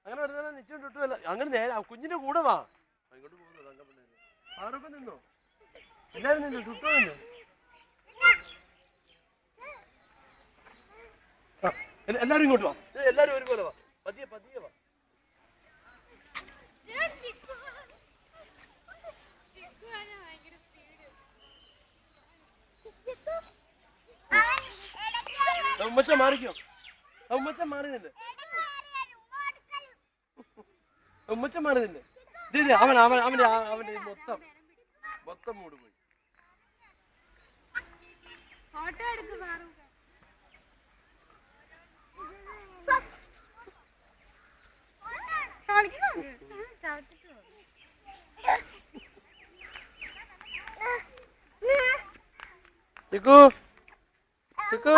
അങ്ങനെ വരുന്ന നിശ്ചയം കിട്ടുമല്ല. അങ്ങനെ നേരെ കുഞ്ഞിന്റെ കൂടെ വാ. അങ്ങോട്ട് പോകുന്നു തങ്കപ്പണ്ണ. ആരൊക്കെ നിന്നോ? എല്ലാരും നിന്നു ചുട്ടുവല്ലോ. എല്ലാരും ഇങ്ങോട്ട് വാ. എല്ലാരും ഒരുപോലെ വാ. പതിയെ പതിയെ വാ. ഉമ്മച്ച മാറിക്കോ. ഉമ്മച്ച മാറിയതല്ലേ. ഉമ്മച്ച മാറിയതല്ലേ. ഇത് അവന്റെ മൊത്തം മൂട് പോയി. ചിക്കു ചിക്കു